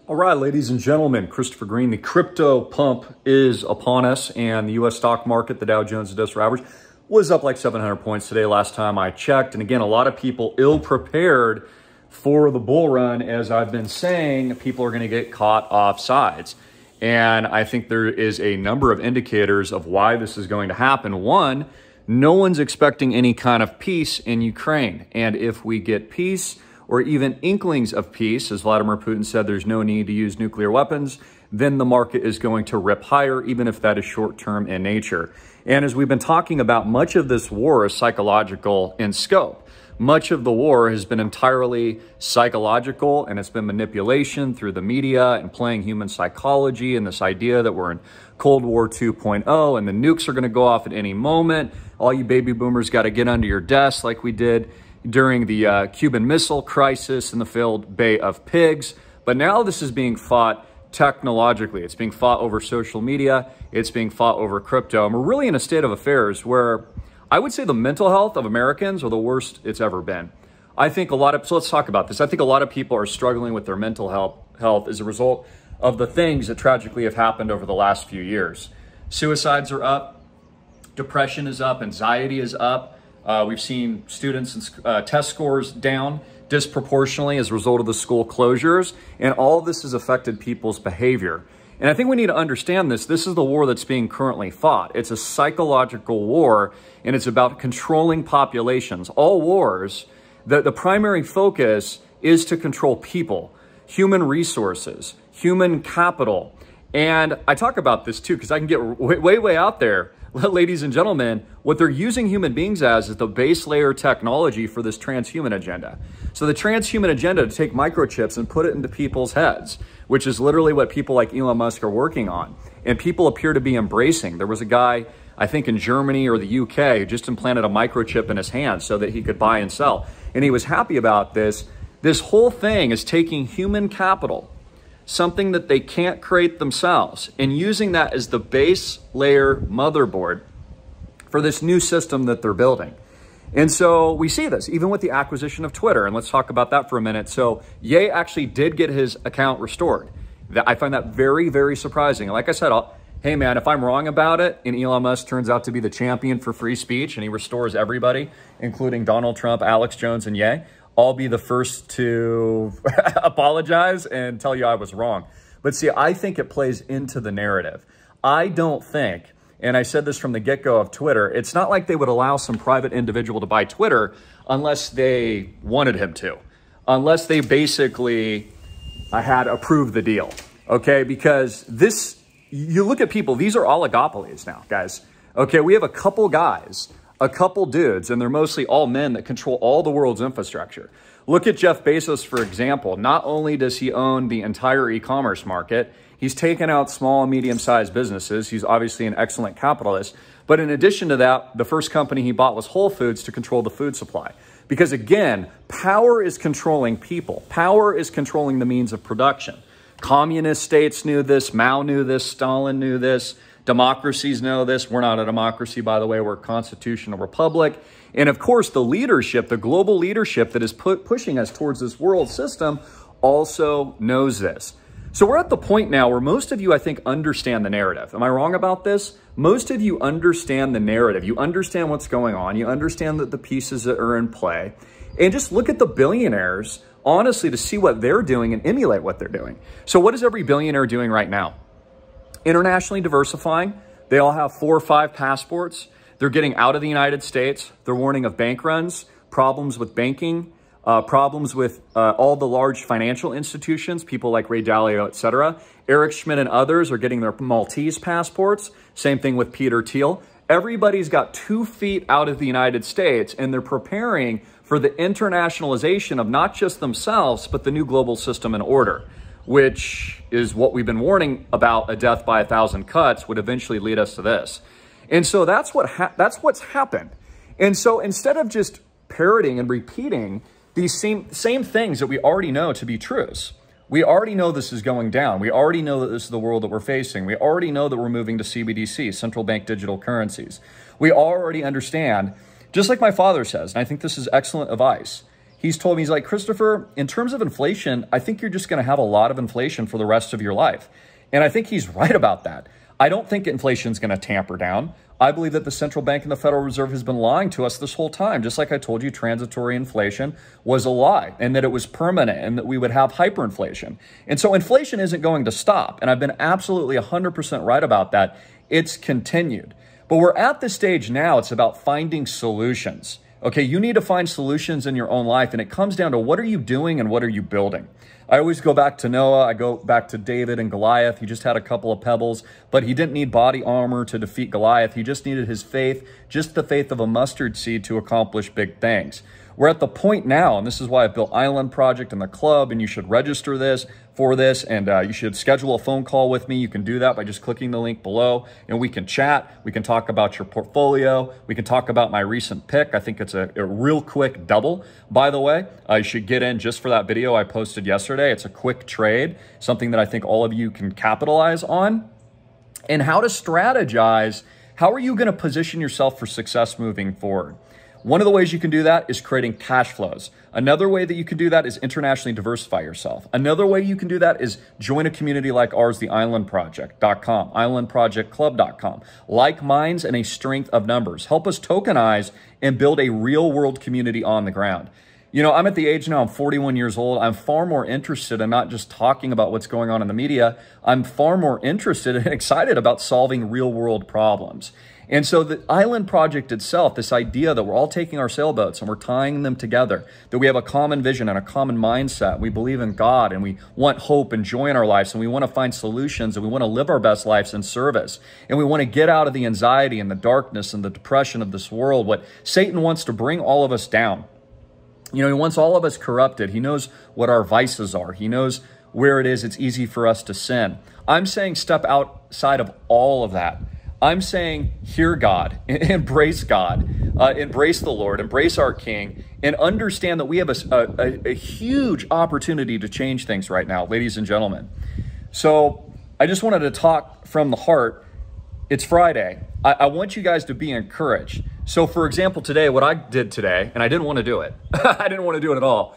All right, ladies and gentlemen, Christopher Greene, the crypto pump is upon us, and the U.S. stock market, the Dow Jones Industrial Average, was up like 700 points today last time I checked. And again, a lot of people ill-prepared for the bull run. As I've been saying, people are going to get caught off sides. And I think there is a number of indicators of why this is going to happen. One, no one's expecting any kind of peace in Ukraine. And if we get peace, or even inklings of peace, as Vladimir Putin said, there's no need to use nuclear weapons, then the market is going to rip higher, even if that is short-term in nature. And as we've been talking about, much of this war is psychological in scope. Much of the war has been entirely psychological, and it's been manipulation through the media and playing human psychology and this idea that we're in Cold War 2.0 and the nukes are going to go off at any moment. All you baby boomers got to get under your desks like we did during the Cuban Missile Crisis and the failed Bay of Pigs. But now this is being fought technologically. It's being fought over social media. It's being fought over crypto. And we're really in a state of affairs where I would say the mental health of Americans are the worst it's ever been. I think so let's talk about this. I think a lot of people are struggling with their mental health as a result of the things that tragically have happened over the last few years. Suicides are up. Depression is up. Anxiety is up. We've seen students' test scores down disproportionately as a result of the school closures, and all of this has affected people's behavior. And I think we need to understand this. This is the war that's being currently fought. It's a psychological war, and it's about controlling populations. All wars, the primary focus is to control people, human resources, human capital. And I talk about this too, because I can get way out there. Ladies and gentlemen, what they're using human beings as is the base layer technology for this transhuman agenda. So the transhuman agenda to take microchips and put it into people's heads, which is literally what people like Elon Musk are working on. And people appear to be embracing. There was a guy, I think in Germany or the UK, who just implanted a microchip in his hand so that he could buy and sell. And he was happy about this. This whole thing is taking human capital, something that they can't create themselves, and using that as the base layer motherboard for this new system that they're building. And so we see this even with the acquisition of Twitter. And let's talk about that for a minute. So Ye actually did get his account restored. I find that very, very surprising. And like I said, hey man, if I'm wrong about it and Elon Musk turns out to be the champion for free speech and he restores everybody, including Donald Trump, Alex Jones, and Ye, I'll be the first to apologize and tell you I was wrong. But see, I think it plays into the narrative. I don't think, and I said this from the get-go of Twitter, it's not like they would allow some private individual to buy Twitter unless they wanted him to, unless they basically had approved the deal, okay? Because this, you look at people, these are oligopolies now, guys. Okay, we have a couple guys, a couple dudes, and they're mostly all men that control all the world's infrastructure. Look at Jeff Bezos, for example. Not only does he own the entire e-commerce market, he's taken out small and medium-sized businesses. He's obviously an excellent capitalist. But in addition to that, the first company he bought was Whole Foods to control the food supply. Because again, power is controlling people. Power is controlling the means of production. Communist states knew this. Mao knew this. Stalin knew this. Democracies know this. We're not a democracy, by the way. We're a constitutional republic. And of course, the leadership, the global leadership that is pushing us towards this world system also knows this. So we're at the point now where most of you, I think, understand the narrative. Am I wrong about this? Most of you understand the narrative. You understand what's going on. You understand that the pieces that are in play. And just look at the billionaires, honestly, to see what they're doing and emulate what they're doing. So what is every billionaire doing right now? Internationally diversifying. They all have 4 or 5 passports. They're getting out of the United States. They're warning of bank runs, problems with banking, problems with all the large financial institutions, people like Ray Dalio, etc. Eric Schmidt and others are getting their Maltese passports. Same thing with Peter Thiel. Everybody's got 2 feet out of the United States, and they're preparing for the internationalization of not just themselves, but the new global system and order, which is what we've been warning about. A death by 1,000 cuts would eventually lead us to this. And so that's what's happened. And so instead of just parroting and repeating these same things that we already know to be truths, we already know this is going down. We already know that this is the world that we're facing. We already know that we're moving to CBDC, central bank digital currencies. We already understand, just like my father says, and I think this is excellent advice, he's told me, he's like, Christopher, in terms of inflation, I think you're just going to have a lot of inflation for the rest of your life. And I think he's right about that. I don't think inflation is going to tamper down. I believe that the central bank and the Federal Reserve has been lying to us this whole time. Just like I told you, transitory inflation was a lie and that it was permanent and that we would have hyperinflation. And so inflation isn't going to stop. And I've been absolutely 100% right about that. It's continued. But we're at the stage now, it's about finding solutions. Okay, you need to find solutions in your own life. And it comes down to what are you doing and what are you building? I always go back to Noah. I go back to David and Goliath. He just had a couple of pebbles, but he didn't need body armor to defeat Goliath. He just needed his faith, just the faith of a mustard seed to accomplish big things. We're at the point now, and this is why I built Island Project and the club, and you should register for this, and you should schedule a phone call with me. You can do that by just clicking the link below, and we can chat. We can talk about your portfolio. We can talk about my recent pick. I think it's a real quick double, by the way. You should get in just for that video I posted yesterday. It's a quick trade, something that I think all of you can capitalize on. And how to strategize. How are you going to position yourself for success moving forward? One of the ways you can do that is creating cash flows. Another way that you can do that is internationally diversify yourself. Another way you can do that is join a community like ours, the islandproject.com, islandprojectclub.com. Like minds and a strength of numbers. Help us tokenize and build a real world community on the ground. You know, I'm at the age now, I'm 41 years old. I'm far more interested in not just talking about what's going on in the media. I'm far more interested and excited about solving real world problems. And so the Island Project itself, this idea that we're all taking our sailboats and we're tying them together, that we have a common vision and a common mindset, we believe in God and we want hope and joy in our lives and we want to find solutions and we want to live our best lives in service and we want to get out of the anxiety and the darkness and the depression of this world, what Satan wants to bring all of us down. You know, he wants all of us corrupted. He knows what our vices are. He knows where it is it's easy for us to sin. I'm saying step outside of all of that. I'm saying hear God, embrace God, embrace the Lord, embrace our King, and understand that we have a huge opportunity to change things right now, ladies and gentlemen. So I just wanted to talk from the heart. It's Friday. I want you guys to be encouraged. So for example, today, what I did today, and I didn't want to do it. I didn't want to do it at all.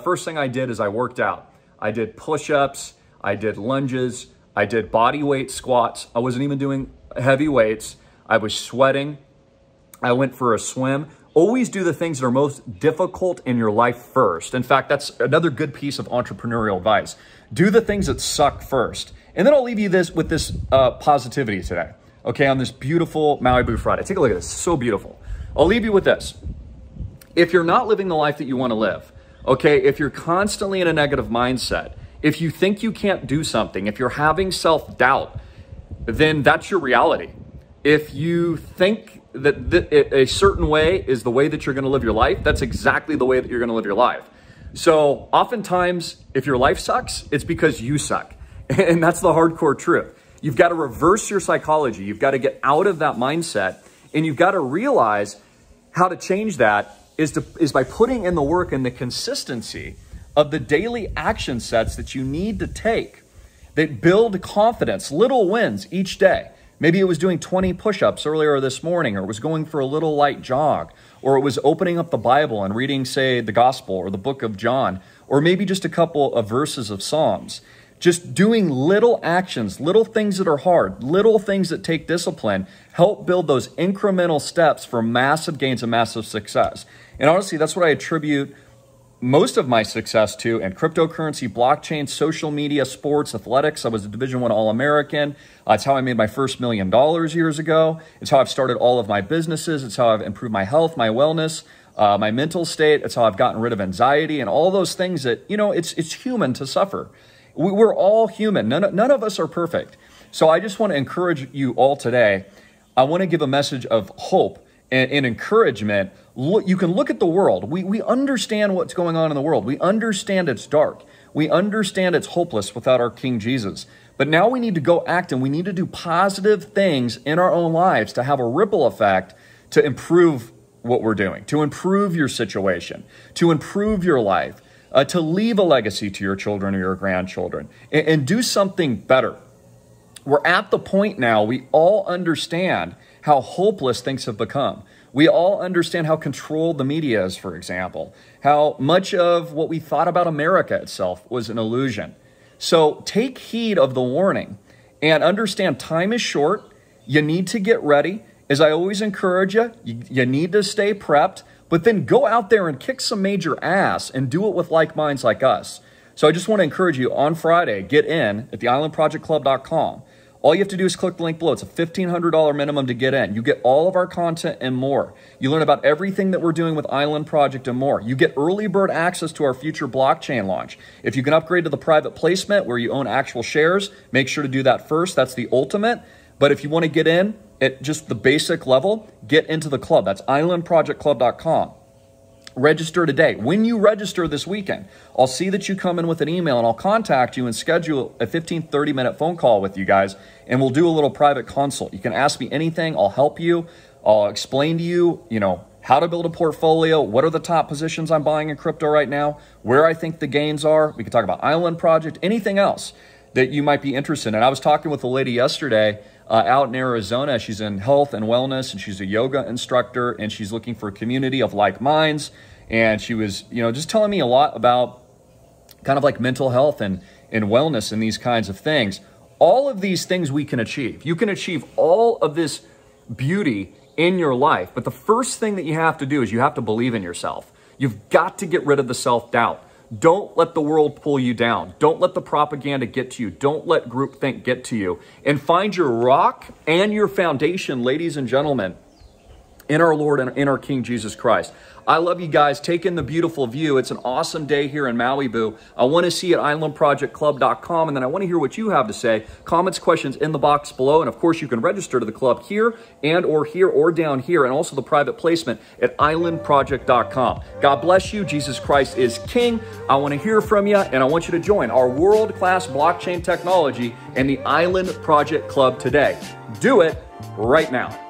First thing I did is I worked out. I did push-ups. I did lunges. I did body weight squats. I wasn't even doing heavy weights. I was sweating. I went for a swim. Always do the things that are most difficult in your life first. In fact, that's another good piece of entrepreneurial advice. Do the things that suck first. And then I'll leave you with this positivity today. Okay, on this beautiful Maui Blue Friday. Take a look at this. It's so beautiful. I'll leave you with this. If you're not living the life that you want to live, okay, if you're constantly in a negative mindset, if you think you can't do something, if you're having self-doubt, then that's your reality. If you think that a certain way is the way that you're going to live your life, that's exactly the way that you're going to live your life. So oftentimes, if your life sucks, it's because you suck. And that's the hardcore truth. You've got to reverse your psychology. You've got to get out of that mindset. And you've got to realize how to change that is by putting in the work and the consistency of the daily action sets that you need to take that build confidence, little wins each day. Maybe it was doing 20 push-ups earlier this morning, or it was going for a little light jog, or it was opening up the Bible and reading, say, the Gospel or the book of John, or maybe just a couple of verses of Psalms. Just doing little actions, little things that are hard, little things that take discipline, help build those incremental steps for massive gains and massive success. And honestly, that's what I attribute most of my success to in cryptocurrency, blockchain, social media, sports, athletics. I was a Division I All-American. It's how I made my first $1 million years ago. It's how I've started all of my businesses. It's how I've improved my health, my wellness, my mental state. It's how I've gotten rid of anxiety and all those things that, you know, it's human to suffer. We're all human. None of us are perfect. So I just want to encourage you all today. I want to give a message of hope and encouragement. You can look at the world. We understand what's going on in the world. We understand it's dark. We understand it's hopeless without our King Jesus. But now we need to go act, and we need to do positive things in our own lives to have a ripple effect to improve what we're doing, to improve your situation, to improve your life, to leave a legacy to your children or your grandchildren, and do something better. We're at the point now we all understand how hopeless things have become. We all understand how controlled the media is, for example, how much of what we thought about America itself was an illusion. So take heed of the warning and understand time is short. You need to get ready. As I always encourage you, you need to stay prepped, but then go out there and kick some major ass and do it with like minds like us. So I just want to encourage you on Friday, get in at theislandprojectclub.com. All you have to do is click the link below. It's a $1,500 minimum to get in. You get all of our content and more. You learn about everything that we're doing with Island Project and more. You get early bird access to our future blockchain launch. If you can upgrade to the private placement where you own actual shares, make sure to do that first. That's the ultimate. But if you want to get in at just the basic level, get into the club. That's islandprojectclub.com. Register today. When you register this weekend, I'll see that you come in with an email and I'll contact you and schedule a 15, 30-minute phone call with you guys, and we'll do a little private consult. You can ask me anything. I'll help you. I'll explain to you, how to build a portfolio, what are the top positions I'm buying in crypto right now, where I think the gains are. We can talk about Island Project, anything else that you might be interested in. I was talking with a lady yesterday out in Arizona. She's in health and wellness, and she's a yoga instructor, and she's looking for a community of like minds. And she was, just telling me a lot about kind of like mental health and wellness and these kinds of things. All of these things we can achieve. You can achieve all of this beauty in your life. But the first thing that you have to do is you have to believe in yourself. You've got to get rid of the self-doubt. Don't let the world pull you down. Don't let the propaganda get to you. Don't let groupthink get to you. And find your rock and your foundation, ladies and gentlemen, in our Lord and in our King Jesus Christ. I love you guys. Take in the beautiful view. It's an awesome day here in Maui. I want to see you at islandprojectclub.com, and then I want to hear what you have to say. Comments, questions in the box below, and of course you can register to the club here or down here, and also the private placement at islandproject.com. God bless you. Jesus Christ is King. I want to hear from you, and I want you to join our world-class blockchain technology and the Island Project Club today. Do it right now.